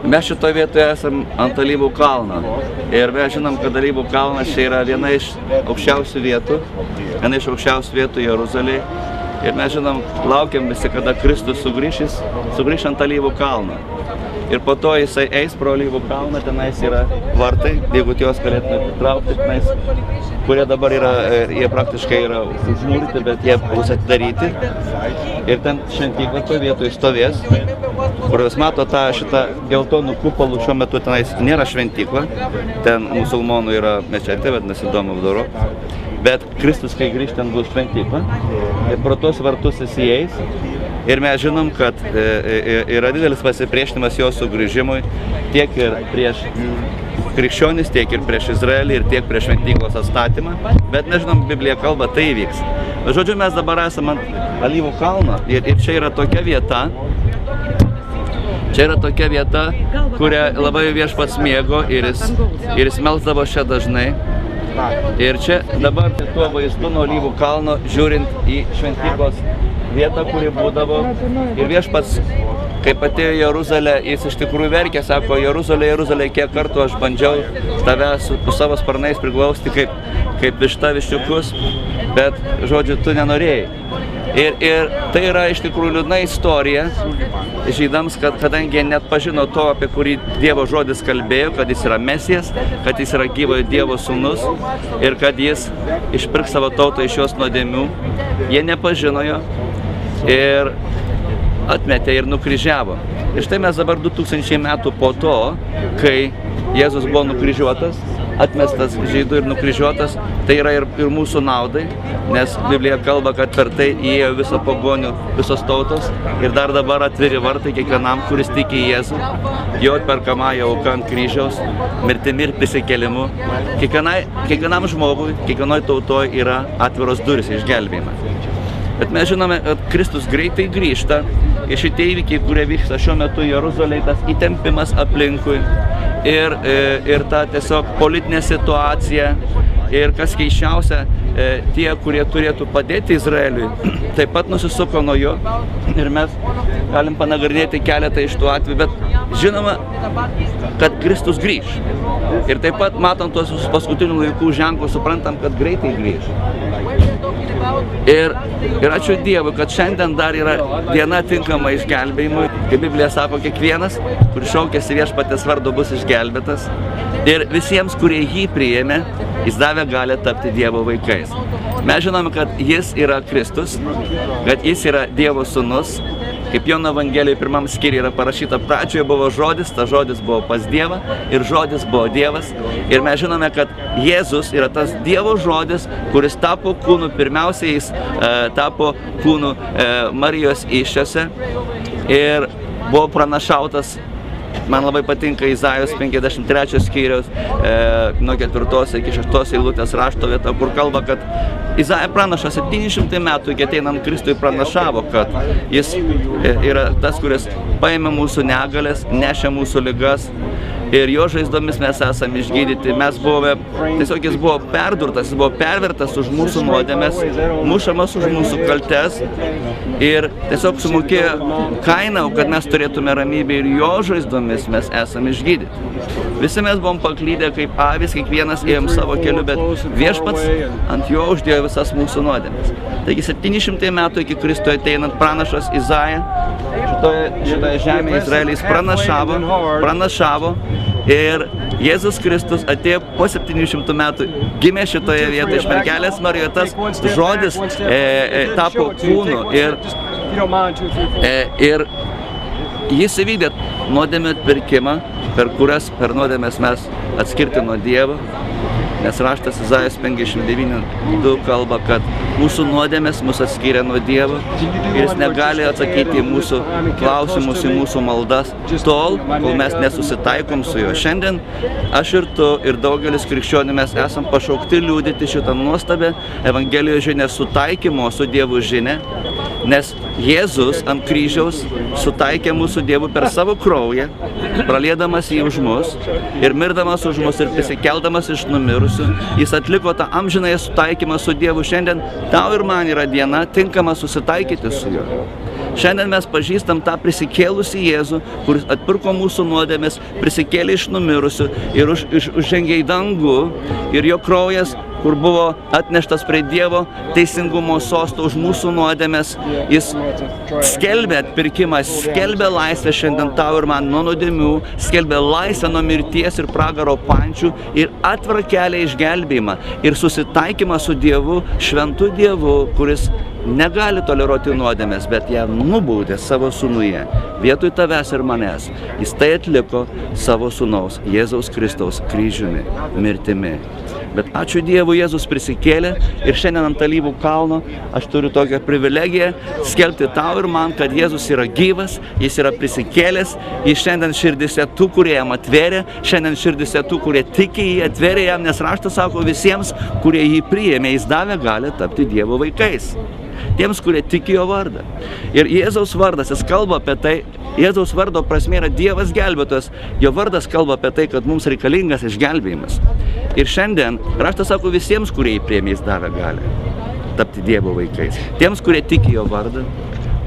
Mes šitoje vietoje esam ant Alyvų kalno ir mes žinom, kad Alyvų kalnas čia yra viena iš aukščiausių vietų Jeruzalėje ir mes žinom, laukiam visi, kada Kristus sugrįš ant Alyvų kalno. Ir po to jisai eis pro Alyvų kalną, tenais yra vartai, jeigu juos galėtume atitraukti, tenais, kurie dabar yra, jie praktiškai yra užmūryti, bet jie bus atidaryti. Ir ten šventykla toje vietoje stovės, kur jūs mato šitą geltonų kupolų, šiuo metu tenais nėra šventykla, ten musulmonų yra mečetė, vadinasi Domo Vdoro. Bet Kristus, kai grįž, ten bus šventykla, ir pro tos vartus jis įeis. Ir mes žinom, kad yra didelis pasipriešinimas jo sugrįžimui tiek ir prieš krikščionis, tiek ir prieš Izraelį, ir tiek prieš šventyklos atstatymą. Bet nežinom, Biblija kalba, tai įvyks. Žodžiu, mes dabar esame ant Alyvų kalno ir čia yra tokia vieta, kurią labai viešpats mėgo ir jis melsdavo čia dažnai. Ir čia dabar tuo vaizdu nuo Alyvų kalno žiūrint į šventyklos vietą, kuri būdavo. Ir viešpats, kaip atėjo į Jeruzalę, jis iš tikrųjų verkė, sako, Jeruzalė, kiek kartų aš bandžiau tave su savo sparnais priglausti kaip višta viščiukus, bet, žodžiu, tu nenorėjai. Ir tai yra iš tikrųjų liūdna istorija žydams, kadangi jie net pažino to, apie kurį Dievo žodis kalbėjo, kad jis yra Mesijas, kad jis yra gyvojo Dievo sūnus ir kad jis išpirks savo tautą iš jos nuodėmių. Jie nepažino jo ir atmetė ir nukryžiavo. Ir štai mes dabar 2000 metų po to, kai Jėzus buvo nukryžiuotas, atmestas žydų ir nukryžiuotas, tai yra ir mūsų naudai, nes Biblija kalba, kad per tai įėjo viso pagonių, visos tautos ir dar dabar atviri vartai kiekvienam, kuris tiki į Jėzų, jo atperkamąją auką ant kryžiaus, mirtimi ir prisikėlimu. Kiekvienam žmogui, kiekvienoj tautoj yra atviros durys išgelbėjimą. Bet mes žinome, kad Kristus greitai grįžta ir šitie įvykiai, kurie vyksta šiuo metu Jeruzalėje, tas įtempimas aplinkui ir ta tiesiog politinė situacija ir kas keisčiausia, tie, kurie turėtų padėti Izraeliui, taip pat nusisuko nuo jo ir mes galim panagrinėti keletą iš tų atvejų, bet žinoma, kad Kristus grįž. Ir taip pat matant tuos paskutinių laikų ženklus, suprantam, kad greitai grįž. Ir ačiū Dievui, kad šiandien dar yra diena tinkama išgelbėjimui. Kaip Biblija sako, kiekvienas, kuris šaukėsi viešpaties vardo, bus išgelbėtas. Ir visiems, kurie jį priėmė, jis davė galią tapti Dievo vaikais. Mes žinome, kad jis yra Kristus, kad jis yra Dievo sūnus. Kaip Jono Evangelijoje 1 skyriuje yra parašyta, pradžioje buvo žodis, tas žodis buvo pas Dievą ir žodis buvo Dievas. Ir mes žinome, kad Jėzus yra tas Dievo žodis, kuris tapo kūnu, pirmiausiai jis tapo kūnu Marijos įsčiose ir buvo pranašautas. Man labai patinka Izajos 53 skyriaus nuo 4 iki 6 eilutės rašto vieta, kur kalba, kad Izaja pranašas 700 metų iki ateinant Kristui pranašavo, kad jis yra tas, kuris paėmė mūsų negalės, nešė mūsų ligas ir jo žaizdomis mes esame išgydyti. Mes buvome, tiesiog jis buvo perdurtas, jis buvo pervertas už mūsų nuodėmes, mušamas už mūsų kaltes ir tiesiog sumokėjo kainą, kad mes turėtume ramybę ir jo žaizdomis mes esame išgydyti. Visi mes buvom paklydę kaip avys, kiekvienas ėjom savo keliu, bet viešpats ant jo uždėjo visas mūsų nuodėmes. Taigi 700 metų iki Kristui ateinant pranašas Izaja šitoje žemėje Izraelis pranašavo ir Jėzus Kristus atėjo po 700 metų, gimė šitoje vietoje iš mergelės Marijos, tas žodis tapo kūnu ir jis įvykdė nuodėmę atpirkimą, per nuodėmės mes atskirti nuo Dievo, nes raštas Izajos 59:2 kalba, kad mūsų nuodėmės mus atskiria nuo Dievo ir jis negali atsakyti į mūsų klausimus, į mūsų maldas tol, kol mes nesusitaikom su juo. Šiandien aš ir tu ir daugelis krikščionių mes esam pašaukti liudyti šitą nuostabę Evangelijos žinią sutaikymo su Dievu žinią, nes Jėzus ant kryžiaus sutaikė mūsų Dievu per savo kraują, praliedamas jį už mus ir mirdamas už mus ir prisikeldamas iš numirusių. Jis atliko tą amžinąją sutaikymą su Dievu. Šiandien tau ir man yra diena tinkama susitaikyti su juo. Šiandien mes pažįstam tą prisikėlusį Jėzų, kuris atpirko mūsų nuodėmes, prisikėlė iš numirusių ir užžengė į dangų, ir jo kraujas, kur buvo atneštas prie Dievo teisingumo sosto už mūsų nuodėmes, jis skelbė atpirkimą, skelbė laisvę šiandien tau ir man nuo nuodėmių, skelbė laisvę nuo mirties ir pragaro pančių ir atvirą kelią išgelbėjimą ir susitaikymą su Dievu, šventu Dievu, kuris negali toleruoti nuodėmės, bet ją nubaudė savo sūnuje, vietoj tavęs ir manęs. Jis tai atliko savo sūnaus, Jėzaus Kristaus kryžiumi, mirtimi. Bet ačiū Dievui, Jėzus prisikėlė ir šiandien ant Alyvų kalno aš turiu tokią privilegiją skelbti tau ir man, kad Jėzus yra gyvas, jis yra prisikėlęs, jis šiandien širdise tų, kurie jam atvėrė, šiandien širdise tų, kurie tiki jį, atvėrė jam, nes raštas sako visiems, kurie jį priėmė, jis davė gali tapti Dievo vaikais. Tiems, kurie tiki jo vardą. Ir Jėzaus vardas, jis kalba apie tai, Jėzaus vardo prasmė yra Dievas gelbėtojas, jo vardas kalba apie tai, kad mums reikalingas išgelbėjimas. Ir šiandien raštas sako visiems, kurie jį priėmė, jis davė gali tapti Dievo vaikais. Tiems, kurie tiki jo vardą,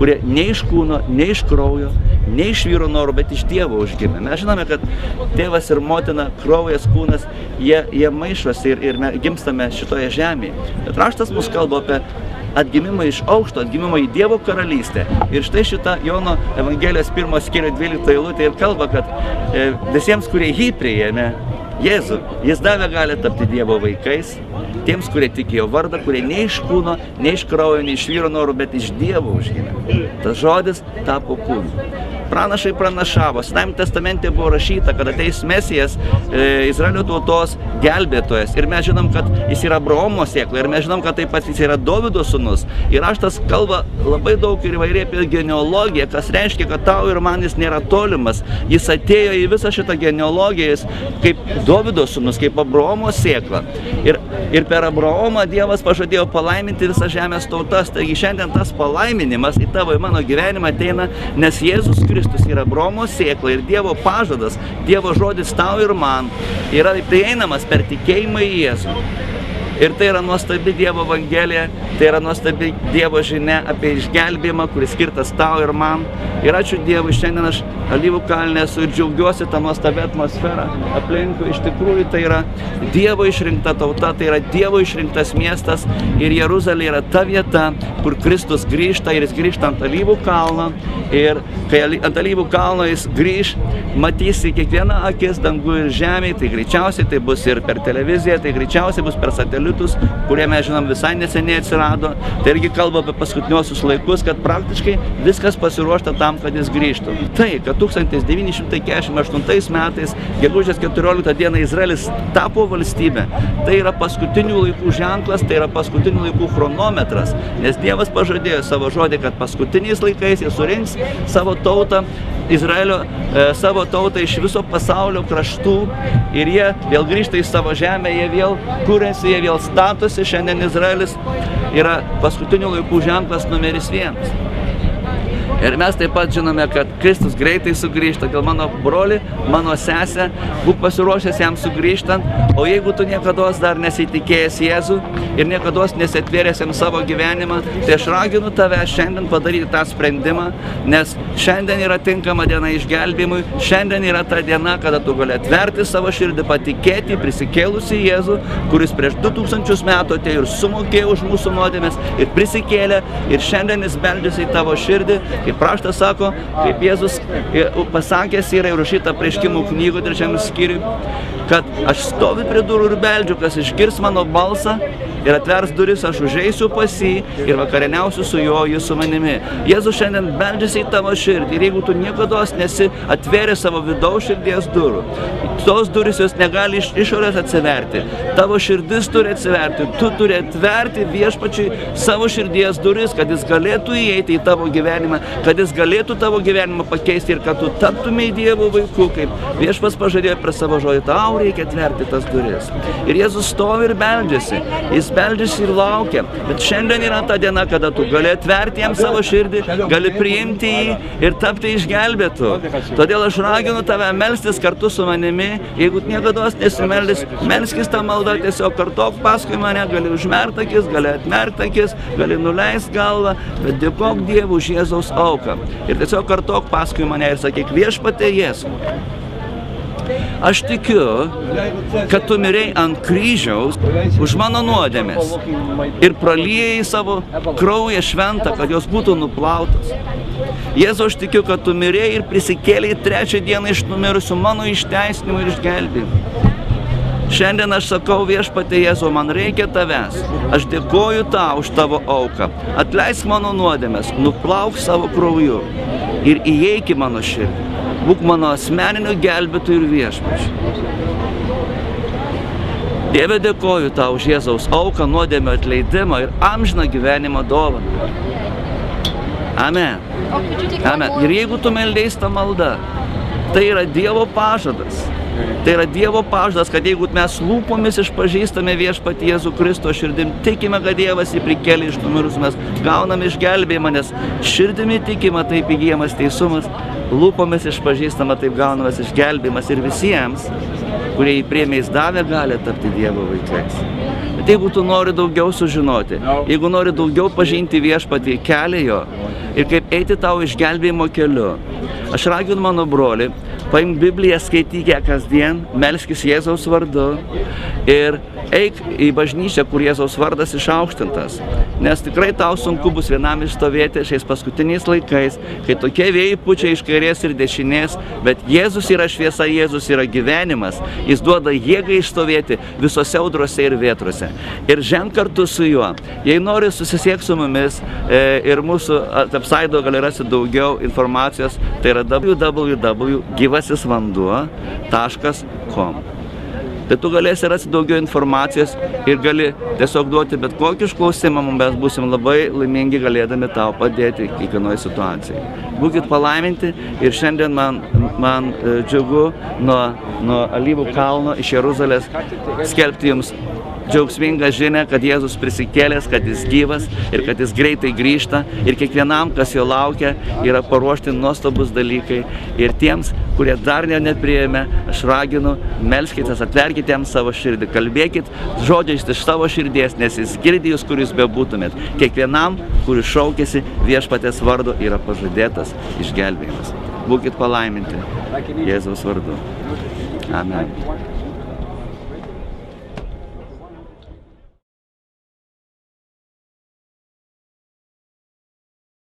kurie ne iš kūno, ne iš kraujo, ne iš vyro norų, bet iš Dievo užgimė. Mes žinome, kad tėvas ir motina, kraujas, kūnas, jie maišosi ir mes gimstame šitoje žemėje. Bet raštas mus kalba apie atgimimą iš aukšto, atgimimą į Dievo karalystę. Ir štai šita Jono Evangelijos 1 skyrių 12 eilutė ir kalba, kad visiems, kurie jį priėmė, Jėzų, jis davė gali tapti Dievo vaikais, tiems, kurie tiki jo vardą, kurie ne iš kūno, ne iš kraujo, ne iš vyro norų, bet iš Dievo užgimė. Tas žodis tapo kūnu. Pranašai pranašavo, Senajame testamente buvo rašyta, kad ateis Mesijas, Izraelio tautos gelbėtojas. Ir mes žinom, kad jis yra Abraomo sėkla, ir mes žinom, kad taip pat jis yra Dovydo sūnus. Ir raštas kalba labai daug ir įvairiai apie genealogiją, kas reiškia, kad tau ir man jis nėra tolimas. Jis atėjo į visą šitą genealogiją kaip Dovydo sūnus, kaip Abraomo sėkla. Ir per Abraomą Dievas pažadėjo palaiminti visą žemės tautas. Taigi šiandien tas palaiminimas į tavo ir mano gyvenimą ateina, nes Jėzus Kristus yra Abraomo sėkla ir Dievo pažadas, Dievo žodis tau ir man yra prieinamas per tikėjimą į Jėzų. Ir tai yra nuostabi Dievo Evangelija, tai yra nuostabi Dievo žinia apie išgelbėjimą, kuris skirtas tau ir man. Ir ačiū Dievui, šiandien aš Alyvų kalne esu ir džiaugiuosi tą nuostabią atmosferą aplinkui. Iš tikrųjų tai yra Dievo išrinkta tauta, tai yra Dievo išrinktas miestas ir Jeruzalė yra ta vieta, kur Kristus grįžta ir jis grįžta ant Alyvų kalno. Ir kai ant Alyvų kalno jis grįž, matysi kiekvieną akis dangų ir žemėje, tai greičiausiai tai bus ir per televiziją, tai greičiausiai bus per satelitus, kurie mes žinom visai neseniai atsirado. Tai irgi kalba apie paskutiniosius laikus, kad praktiškai viskas pasiruošta tam, kad jis grįžtų. Tai, kad 1948 metais, gegužės 14 dieną Izraelis tapo valstybė, tai yra paskutinių laikų ženklas, tai yra paskutinių laikų chronometras, nes Dievas pažadėjo savo žodį, kad paskutiniais laikais jis surinks savo tautą, Izraelio savo tautą iš viso pasaulio kraštų ir jie vėl grįžta į savo žemę, jie vėl kūrėsi, jie vėl statosi. Šiandien Izraelis yra paskutinių laikų ženklas numeris 1. Ir mes taip pat žinome, kad Kristus greitai sugrįžta, dėl mano broli, mano sesę, būk pasiruošęs jam sugrįžtant, o jeigu tu niekados dar nesitikėjęs Jėzų ir niekados nesiatvėręs jam savo gyvenimą, tai aš raginu tave šiandien padaryti tą sprendimą, nes šiandien yra tinkama diena išgelbėjimui, šiandien yra ta diena, kada tu gali atverti savo širdį, patikėti prisikėlusi Jėzų, kuris prieš 2000 metų atėjo ir sumokėjo už mūsų nuodėmes ir prisikėlė ir šiandien jis beldžiasi į tavo širdį. Kaip raštas sako, kaip Jėzus pasakęs yra įrašyta Apreiškimų knygų 3 skyriui, kad aš stoviu prie durų ir beldžiu, kas išgirs mano balsą ir atvers duris, aš užeisiu pas jį ir vakarieniausiu su juo, jis su manimi. Jėzus šiandien beldžiasi į tavo širdį ir jeigu tu niekados nesi atvėrę savo vidaus širdies durų, tos durys jos negali iš išorės atsiverti. Tavo širdis turi atsiverti, tu turi atverti Viešpačiui savo širdies duris, kad jis galėtų įeiti į tavo gyvenimą, kad jis galėtų tavo gyvenimą pakeisti ir kad tu taptumei Dievo vaiku, kaip Viešpats pažadėjo per savo žodį, tau reikia atverti tas duris. Ir Jėzus stovi ir beldžiasi, jis beldžiasi ir laukia. Bet šiandien yra ta diena, kada tu gali atverti jam savo širdį, gali priimti jį ir tapti išgelbėtų. Todėl aš raginu tave melstis kartu su manimi. Jeigu niekados nesimeldys, melskis tą maldą, tiesiog kartok paskui mane, gali užmerkti akis, gali atmerkti akis, gali nuleisti galvą, bet dėkok Dievui už Jėzaus auką. Ir tiesiog kartok paskui mane ir sakyk, Viešpatie Jėzau. Aš tikiu, kad tu mirei ant kryžiaus už mano nuodėmes ir praliejai savo kraują šventą, kad jos būtų nuplautas. Jėzau, aš tikiu, kad tu mirei ir prisikėlei 3 dieną iš numirusių mano išteisinimu ir išgelbėjimu. Šiandien aš sakau, Viešpatie Jėzau, man reikia tavęs. Aš dėkoju tau už tavo auką. Atleisk mano nuodėmes, nuplauk savo krauju ir įeik į mano širdį. Būk mano asmeniniu gelbėtoju ir viešpačiu. Dieve, dėkoju tau už Jėzaus auką, nuodėmio atleidimą ir amžiną gyvenimo dovaną. Amen. Amen. Ir jeigu tu meldės tą maldą, tai yra Dievo pažadas. Tai yra Dievo pažadas, kad jeigu mes lūpomis išpažįstame Viešpatį Jėzų Kristų širdim, tikime, kad Dievas jį prikėlė iš numirusių, mes gauname išgelbėjimą, nes širdimi tikima, taip įgyjamas teisumas, lūpomis išpažįstama, taip gaunamas išgelbėjimas ir visiems, kurie jį priėmė, jis davė, gali tapti Dievo vaikais. Bet jeigu tu nori daugiau sužinoti, jeigu nori daugiau pažinti Viešpatį, kelią jo ir kaip eiti tau išgelbėjimo keliu, aš raginu mano brolį, paimk Bibliją, skaityk ją kasdien, melskis Jėzaus vardu ir eik į bažnyčią, kur Jėzaus vardas išaukštintas. Nes tikrai tau sunku bus vienam išstovėti šiais paskutiniais laikais, kai tokie vėjai pučia iš kairės ir dešinės, bet Jėzus yra šviesa, Jėzus yra gyvenimas. Jis duoda jėgą išstovėti visose audrose ir vėtruose. Ir ženk kartu su juo. Jei nori, susisiek su mumis ir mūsų website gali rasti daugiau informacijos, tai yra www.gyvasisvanduo.com. Tai tu galėsi rasti daugiau informacijos ir gali tiesiog duoti bet kokį išklausimą, mes būsim labai laimingi galėdami tau padėti kiekvienoje situacijoje. Būkit palaiminti ir šiandien man džiugu nuo Alyvų kalno iš Jeruzalės skelbti jums džiaugsmingą žinią, kad Jėzus prisikėlęs, kad jis gyvas ir kad jis greitai grįžta ir kiekvienam, kas jo laukia, yra paruošti nuostabus dalykai ir tiems, kurie dar nepriėmė, aš raginu, melskitės, atverkite jam savo širdį, kalbėkit žodžiais iš savo širdies, nes jis girdi jūs, kur jūs bebūtumėt. Kiekvienam, kuris šaukėsi Viešpatės vardu, yra pažadėtas išgelbėjimas. Būkit palaiminti Jėzaus vardu. Amen.